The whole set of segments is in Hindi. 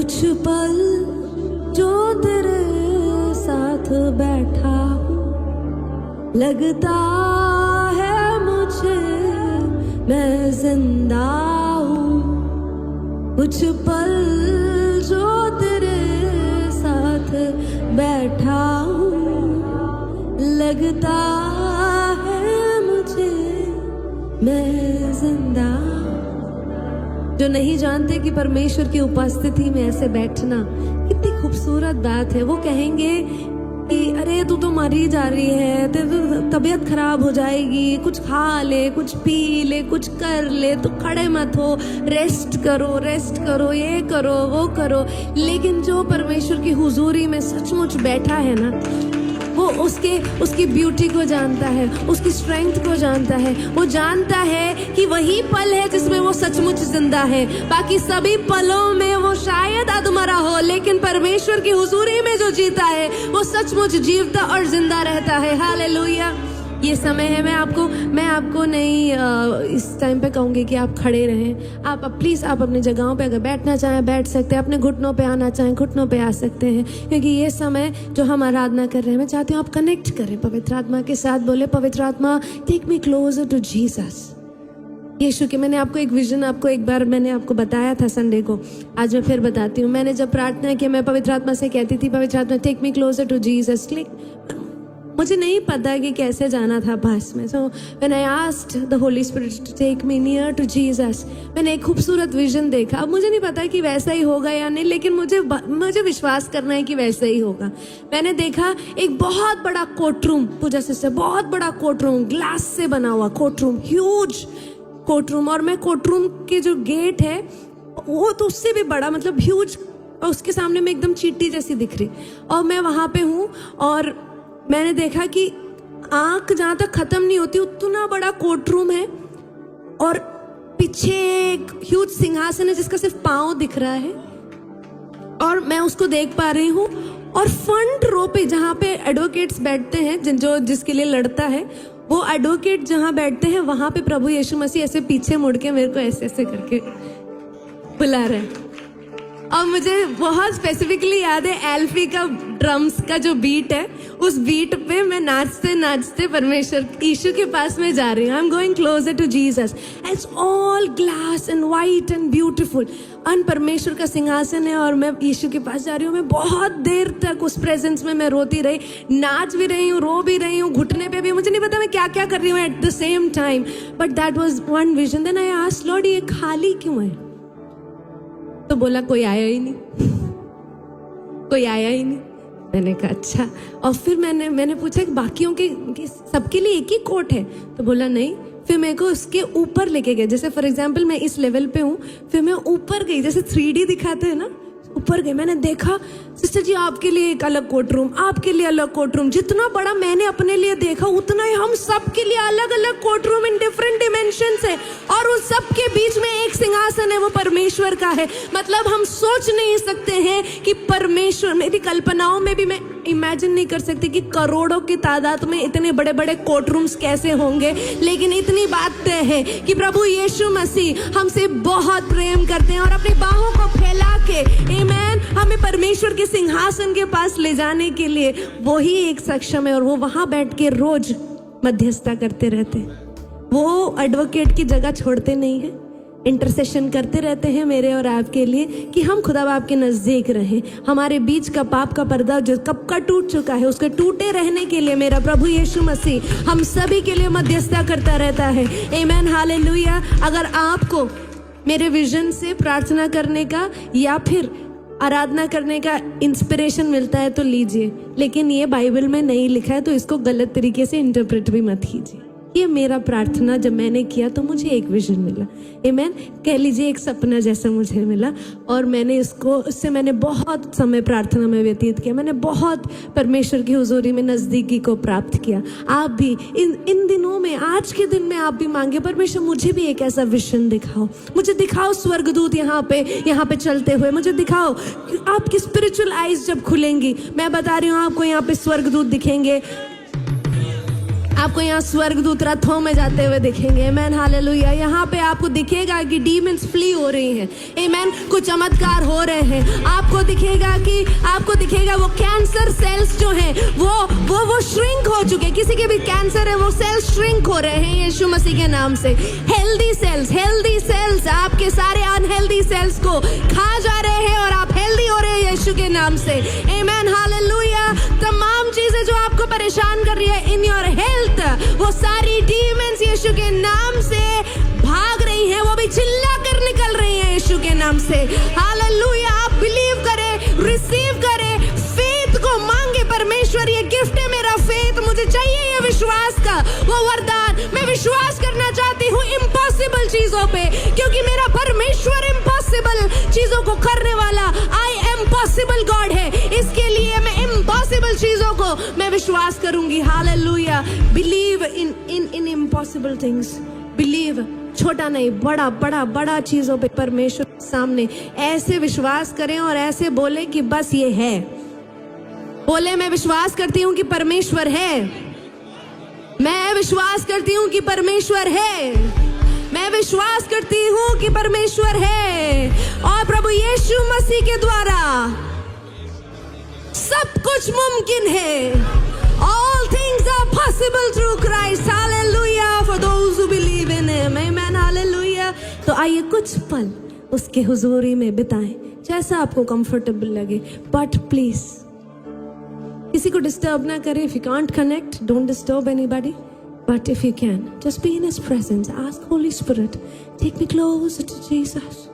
कुछ पल जो तेरे साथ बैठा हूँ, लगता है मुझे मैं जिंदा हूँ। कुछ पल जो तेरे साथ बैठा हूँ, लगता है मुझे मैं जिंदा हूँ। जो नहीं जानते कि परमेश्वर की उपस्थिति में ऐसे बैठना कितनी खूबसूरत बात है, वो कहेंगे कि अरे तू तो मर ही जा रही है, तेरी तबीयत खराब हो जाएगी, कुछ खा ले, कुछ पी ले, कुछ कर ले, तू खड़े मत हो, रेस्ट करो, ये करो, वो करो। लेकिन जो परमेश्वर की हुजूरी में सचमुच बैठा है ना, वो उसकी ब्यूटी को जानता है, उसकी स्ट्रेंथ को जानता है। वो जानता है कि वही पल है जिसमें वो सचमुच जिंदा है। बाकी सभी पलों में वो शायद अधमरा हो, लेकिन परमेश्वर की हुजूरी में जो जीता है वो सचमुच जीवता और जिंदा रहता है। हालेलुया। ये समय है, मैं आपको नहीं इस टाइम पे कहूँगी कि आप खड़े रहें। आप प्लीज़ आप अपनी जगहों पे अगर बैठना चाहें बैठ सकते हैं, अपने घुटनों पे आना चाहें घुटनों पे आ सकते हैं, क्योंकि ये समय जो हम आराधना कर रहे हैं, मैं चाहती हूँ आप कनेक्ट करें पवित्र आत्मा के साथ। बोले पवित्र आत्मा take me closer to Jesus. यीशु के मैंने आपको एक विजन एक बार मैंने आपको बताया था संडे को, आज मैं फिर बताती हूँ। मैंने जब प्रार्थना की, मैं पवित्र आत्मा से कहती थी पवित्र आत्मा take me closer to Jesus. मुझे नहीं पता कि कैसे जाना था पास में। So when I asked the holy spirit to take me near to Jesus, मैंने एक खूबसूरत विजन देखा। अब मुझे नहीं पता कि वैसा ही होगा या नहीं, लेकिन मुझे विश्वास करना है कि वैसा ही होगा। मैंने देखा एक बहुत बड़ा कोर्ट रूम, पूजा सिस्टर, बहुत बड़ा कोर्ट रूम, ग्लास से बना हुआ court room, huge court room. और मैं कोर्ट रूम के जो गेट है वो तो उससे भी बड़ा, मतलब ह्यूज, और उसके सामने मैं एकदम चींटी जैसी दिख रही, और मैं वहां पे हूँ। और मैंने देखा कि आंख जहां तक खत्म नहीं होती उतना बड़ा कोर्ट रूम है, और पीछे एक ह्यूज सिंहासन है जिसका सिर्फ पांव दिख रहा है, और मैं उसको देख पा रही हूँ। और फ्रंट रो पे जहाँ पे एडवोकेट्स बैठते हैं, जिसके लिए लड़ता है, वो एडवोकेट जहाँ बैठते हैं वहां पे प्रभु यीशु मसीह ऐसे पीछे मुड़ के मेरे को ऐसे ऐसे करके बुला रहे हैं। और मुझे बहुत स्पेसिफिकली याद है एल्फी का ड्रम्स का जो बीट है, उस बीट पे मैं नाचते नाचते परमेश्वर यीशु के पास में जा रही हूँ। I am going closer to Jesus. It's all glass and white and beautiful. अन परमेश्वर का सिंहासन है और मैं यीशु के पास जा रही हूँ। मैं बहुत देर तक उस प्रेजेंस में मैं रोती रही, नाच भी रही हूँ, रो भी रही हूँ, घुटने पे भी। मुझे नहीं पता मैं क्या क्या कर रही हूँ at the same time, but that was one vision. Then I asked lord, ये खाली क्यों है? तो बोला कोई आया ही नहीं, कोई आया ही नहीं। मैंने कहा अच्छा। और फिर मैंने पूछा कि बाकियों के सबके लिए एक ही कोट है? तो बोला नहीं। फिर मेरे को उसके ऊपर लेके गए, जैसे फॉर एग्जांपल मैं इस लेवल पे हूँ, फिर मैं ऊपर गई, जैसे 3D दिखाते हैं ना, ऊपर गई। मैंने देखा सिस्टर जी आपके लिए एक अलग कोर्ट रूम, आपके लिए अलग कोर्ट रूम। जितना बड़ा मैंने अपने लिए देखा उतना ही हम सब के लिए अलग अलग court room in different dimensions है, और उस सब के बीच में एक सिंहासन है, वो परमेश्वर का है। मतलब हम सोच नहीं सकते हैं कि परमेश्वर, मेरी कल्पनाओं में भी मैं इमेजिन नहीं कर सकती कि करोड़ों की तादाद में इतने बड़े बड़े कोर्ट रूम्स कैसे होंगे। लेकिन इतनी बात तय है कि प्रभु यीशु मसीह हमसे बहुत प्रेम करते हैं, और अपनी बाहों को फैला के आमेन हमें परमेश्वर के सिंहासन के पास ले जाने के लिए वो ही एक सक्षम है। और वो वहां बैठ के रोज मध्यस्थता करते रहते हैं। वो एडवोकेट की जगह छोड़ते नहीं है, इंटरसेशन करते रहते हैं मेरे और आपके लिए कि हम खुदा बाप के नजदीक रहें। हमारे बीच का पाप का पर्दा जो कब का टूट चुका है, उसके टूटे रहने के लिए मेरा प्रभु यीशु मसीह हम सभी के लिए मध्यस्थता करता रहता है। आमेन, हालेलुया। अगर आपको मेरे विजन से प्रार्थना करने का या फिर आराधना करने का इंस्पिरेशन मिलता है तो लीजिए, लेकिन ये बाइबल में नहीं लिखा है तो इसको गलत तरीके से इंटरप्रेट भी मत कीजिए। ये मेरा प्रार्थना जब मैंने किया तो मुझे एक विजन मिला, आमेन, कह लीजिए एक सपना जैसा मुझे मिला, और मैंने उससे मैंने बहुत समय प्रार्थना में व्यतीत किया। मैंने बहुत परमेश्वर की हुजूरी में नजदीकी को प्राप्त किया। आप भी इन दिनों में, आज के दिन में आप भी मांगे, परमेश्वर मुझे भी एक ऐसा विजन दिखाओ, मुझे दिखाओ स्वर्गदूत यहाँ पे चलते हुए, मुझे दिखाओ। आपकी स्पिरिचुअल आईज जब खुलेंगी, मैं बता रही हूँ आपको यहाँ पे स्वर्गदूत दिखेंगे, आपको यहाँ स्वर्गदूत रथों में जाते हुए दिखेंगे। आमेन, हालेलुया। यहाँ पे आपको दिखेगा कि डीमंस फ्ली हो रही हैं। आमेन, कुछ चमत्कार हो रहे हैं। आपको दिखेगा वो कैंसर सेल्स जो हैं वो श्रिंक हो चुके। किसी के भी कैंसर है वो सेल्स श्रिंक हो रहे हैं यीशु मसीह के नाम से। हेल्दी सेल्स आपके सारे अनहेल्दी सेल्स को खा जा रहे हैं और आप हेल्दी हो रहे हैं यीशु के नाम से। आमेन, हालेलुया। तमाम चीजें जो आपको परेशान कर रही है इन योर हेल्थ, वो सारी डीमंस यीशु के नाम से भाग रही हैं। वो भी चिल्ला कर निकल रही हैं यीशु के नाम से। हालेलुया। आप बिलीव करें, रिसीव करें, फेथ को मांगे। परमेश्वर ये गिफ्ट है मेरा फेथ, मुझे चाहिए ये विश्वास का वो वरदान। मैं विश्वास करना चाहती हूँ इम्पॉसिबल चीजों पे, क्योंकि मेरा परमेश्वर इम्पॉसिबल चीजों को करने वाला आई एम पॉसिबल गॉड है। इसके लिए मैं इम्पॉसिबल चीजों को मैं विश्वास करूंगी। Hallelujah. Believe in impossible things. Believe, छोटा नहीं, बड़ा चीजों पे परमेश्वर के सामने ऐसे विश्वास करें और ऐसे बोले कि बस ये है। बोले मैं विश्वास करती हूँ कि परमेश्वर है। मैं विश्वास करती हूँ कि परमेश्वर है। मैं विश्वास करती हूँ कि परमेश्वर है और प्रभु यीशु मसीह के द्वारा सब कुछ मुमकिन है। All things are possible through Christ. Hallelujah for those who believe in Him. Amen. Hallelujah. तो आइए कुछ पल उसके हुजूरी में बिताएं, जैसा आपको कंफर्टेबल लगे। But please, किसी को डिस्टर्ब ना करें। If you can't connect, don't disturb anybody. But if you can, just be in His presence. Ask Holy Spirit, take me closer to Jesus.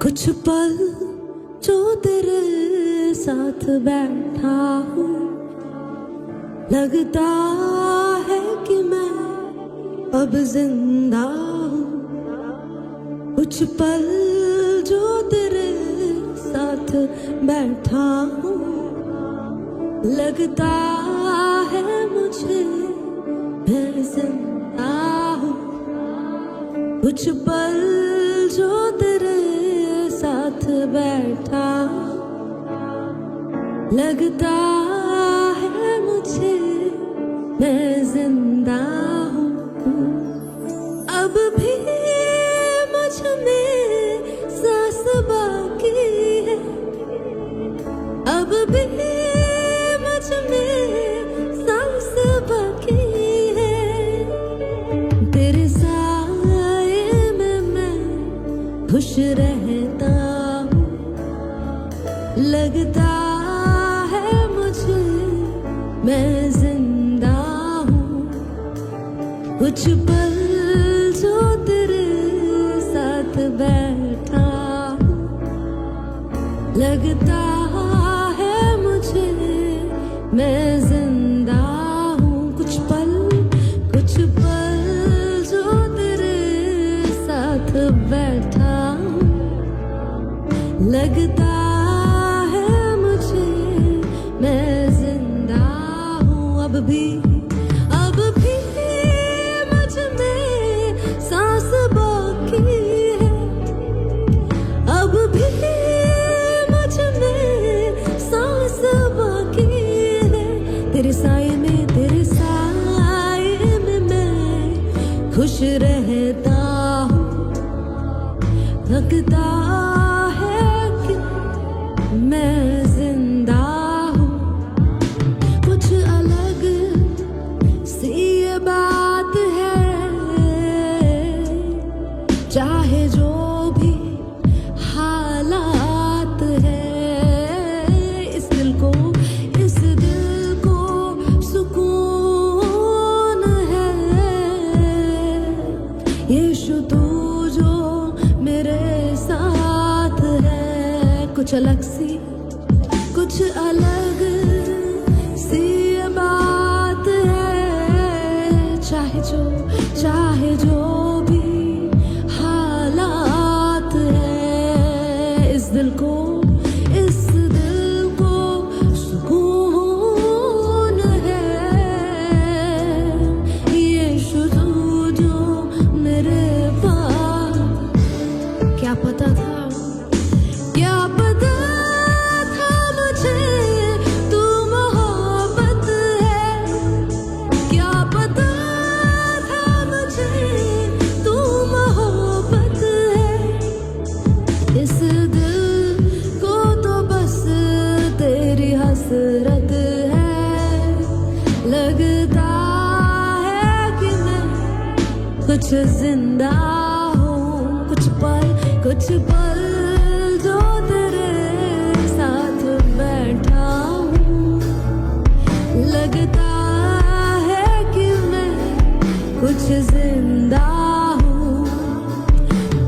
कुछ पल जो तेरे साथ बैठा हूँ, लगता है कि मैं अब जिंदा हूँ। कुछ पल जो तेरे साथ बैठा हूँ, लगता है मुझे मैं जिंदा हूँ। कुछ पल जो तेरे साथ बैठा, लगता है मुझे मैं जिंदा हूँ। अब भी मुझ में सांस बाकी है, अब भी मुझ में सांस बाकी है। तेरे साए में मैं खुश रहता हूँ, लगता है मुझे मैं जिंदा हूँ। कुछ पल जो तेरे साथ बैठा हूँ, लगता है मुझे मैं जिंदा हूँ। कुछ पल जो तेरे साथ बैठा हूँ, लगता है मुझे मैं जिंदा हूँ। अब भी मुझ में सांस बाकी है, अब भी मुझ में सांस बाकी है। तेरे साए में मैं खुश रहता हूँ, लगता है कि मैं जिंदा हूँ। कुछ अलग सी ये बात है, चाहे जो भी हालात है। इस दिल को सुकून है। यीशु तू जो मेरे साथ है। कुछ अलग सी बात है, चाहे जो भी हालात है। इस दिल को सुकून है। यीशु तू जो मेरे पास, क्या पता था मुझे तू मोहब्बत है। कुछ पल जो तेरे साथ बैठा हूँ, लगता है कि मैं कुछ जिंदा हूँ।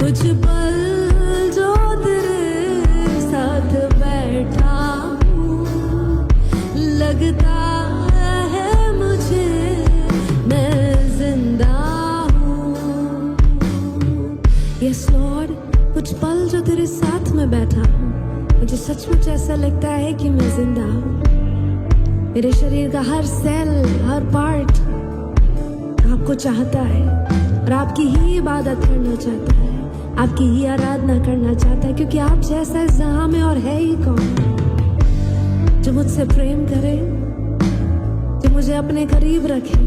कुछ पल जो तेरे साथ बैठा हूँ, लगता है मुझे मैं जिंदा हूँ। यस लॉर्ड, कुछ पल जो तेरे साथ में बैठा हूँ, मुझे सचमुच ऐसा लगता है कि मैं जिंदा हूँ। मेरे शरीर का हर सेल, हर पार्ट आपको चाहता है और आपकी ही इबादत करना चाहता है, आपकी ही आराधना करना चाहता है, क्योंकि आप जैसा इस जहां में और है ही कौन जो मुझसे प्रेम करे, जो मुझे अपने करीब रखे,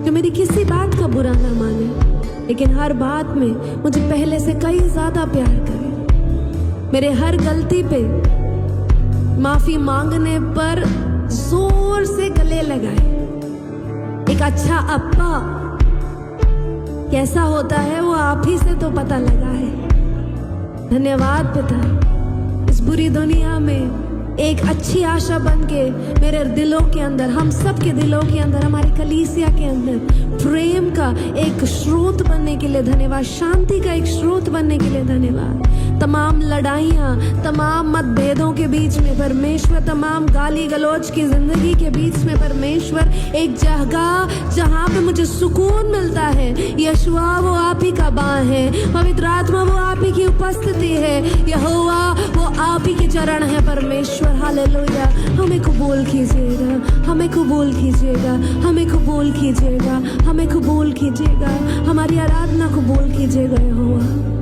जो मेरी किसी बात का बुरा ना माने, लेकिन हर बात में मुझे पहले से कई ज्यादा प्यार करे, मेरे हर गलती पे माफी मांगने पर जोर से गले लगाए। एक अच्छा अप्पा कैसा होता है वो आप ही से तो पता लगा है। धन्यवाद पिता, इस बुरी दुनिया में एक अच्छी आशा बन के मेरे दिलों के अंदर, हम सब के दिलों के अंदर, हमारी कलीसिया के अंदर प्रेम का एक स्रोत बनने के लिए धन्यवाद, शांति का एक स्रोत बनने के लिए धन्यवाद। तमाम लड़ाइयाँ, तमाम मतभेदों के बीच में परमेश्वर, तमाम गाली गलौज की जिंदगी के बीच में परमेश्वर, एक जगह जहाँ पे मुझे सुकून मिलता है। यशुआ वो आप ही का बाँ है, पवित्र आत्मा वो आप ही की उपस्थिति है, यहोवा वो आप ही के चरण है। परमेश्वर हालेलुया, हमें कबूल कीजिएगा, हमें कबूल कीजिएगा, हमें कबूल कीजिएगा, हमें कबूल कीजिएगा, हमारी आराधना कबूल कीजिएगा यहोवा।